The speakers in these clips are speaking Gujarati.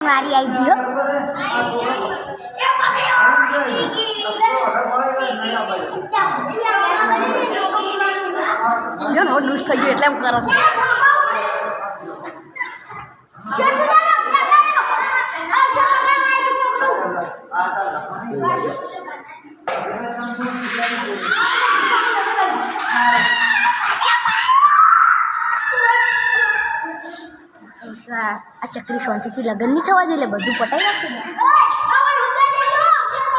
મારી આવી ગયો જો નો લૂઝ થઈ ગયો એટલે એમ કરો છો આ ચકરી શાંતિથી લગ્ન નહીં થવા દે એટલે બધું પટાઈ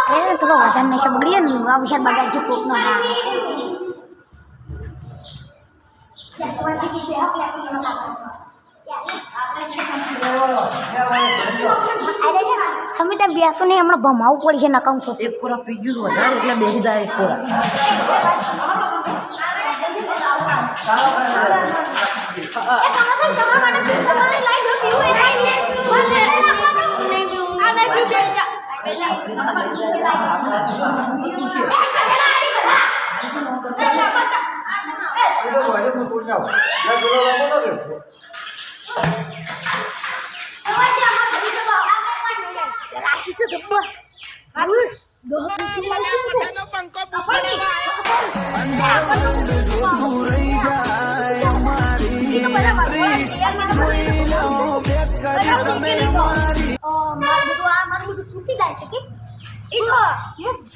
નાખે થોડો વધારે નશો બગડીએ ને આ વિશાળ બગાડજો કોકનો તમે ત્યાં બે તો નહીં હમણાં ભમાવું પડી છે નકામ છો એક કોરા પી ગયું વધારે એટલે બેસી જાય એક કોરા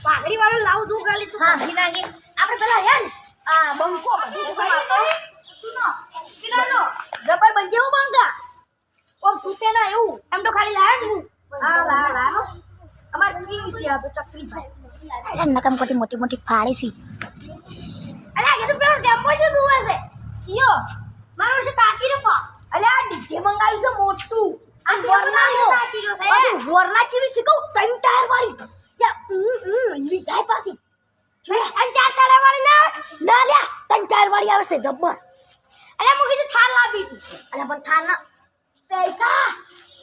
પાઘડી વાળો લાવું છું ખાલી તું ભાગી નાખે આપણે પેલા હે ને આ બંકો જબર બનજે હું બંકા ઓમ સૂતે ના એવું એમ તો ખાલી લાય ને હા લા અમાર કી છે આ તો ચકરી ભાઈ અરે નકમ કોટી મોટી મોટી ફાડી સી અલા કે તું પેલો ટેમ્પો છે તું હશે સિયો મારો છે કાકી રે પા અલા આ ડીજે મંગાવ્યું છે મોટું આ વરના નો કાકી રો છે વરના ચીવી શીખો ત્રણ ટાયર વાળી ઈવી જાય પાછી અને ચાર ટાયર વાળી ના લ્યા ત્રણ ટાયર વાળી આવે છે જબ્બર અરે હું કીધું થાર લાવી તું અરે પણ થાર ના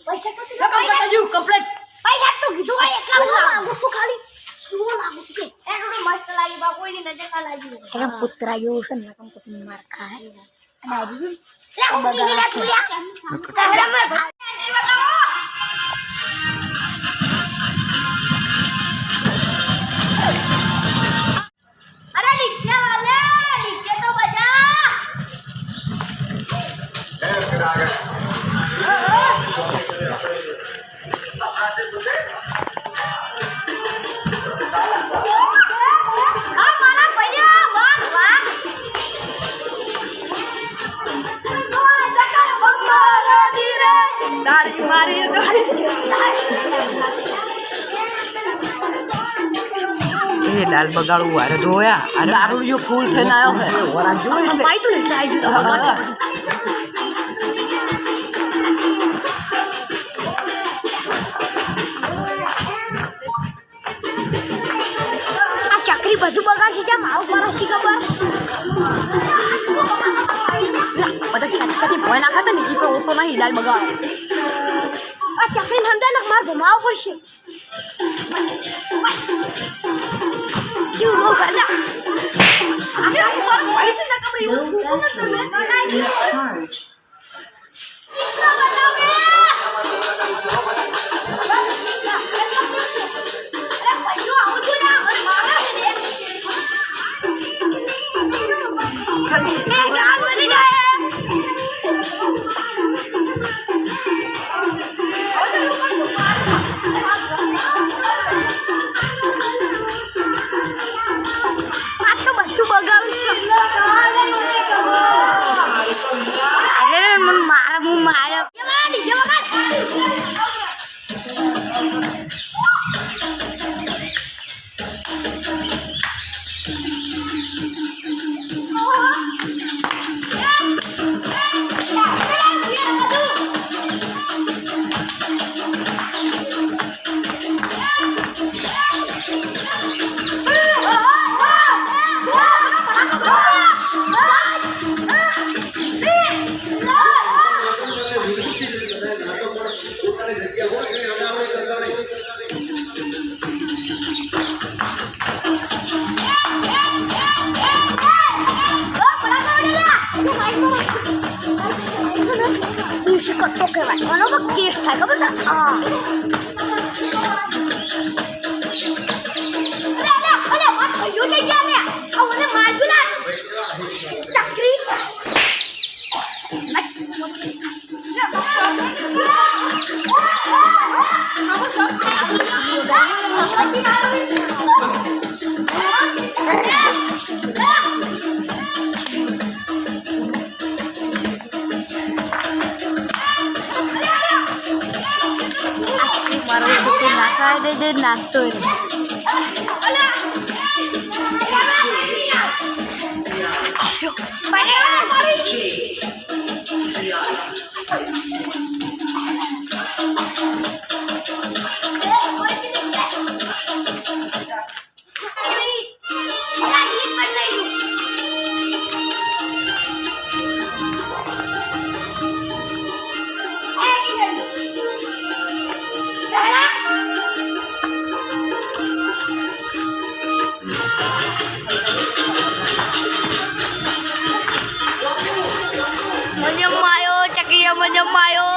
પૈસા તો તું કમ કમ્પ્લીટ પૈસા તો કીધું આ એટલા લાગુ છું ખાલી શું લાગુ છું એનો મસ્ત લાગી બા કોઈની નજર ના લાગી અરે પુત્રા જેવું છે ને કમ કમ માર ખાય દાદી લે હું ટીવી લા તું લ્યા કાવડા માર અરે નીચે વાલે નીચે તો બજા એ फिर आ गए લાલ બગાડું વારે જોયા અને દારૂડિયો ફૂલ થઈને આવ્યો છે વરા જોઈ એટલે પાઈ તો એટલે આવી ગયો આ ચકરી બધું બગાડશે છે મારું પર શી ખબર બધા ખેતી ભોય નાખે છે ને ઈ પર ઓછો નહીં લાલ બગાડ આ ચકરી હંદા ને માર ઘુમાવ પડશે ક્યું નો કરલા આપણે ઉપર પૈસે ના કપડી એવું તમે બનાવી ઇतना બનાવે અરે પૈસો આવું છું ના મારા હે લે ગાલ બની જાય મારા ટેસ્ટ થાય ખબર છે હા અરે માર ભાઈઓ જઈ ગયા લે આ મને મારજો ના ચકરી નાસ્તો Menyemayo, cekio menyemayo.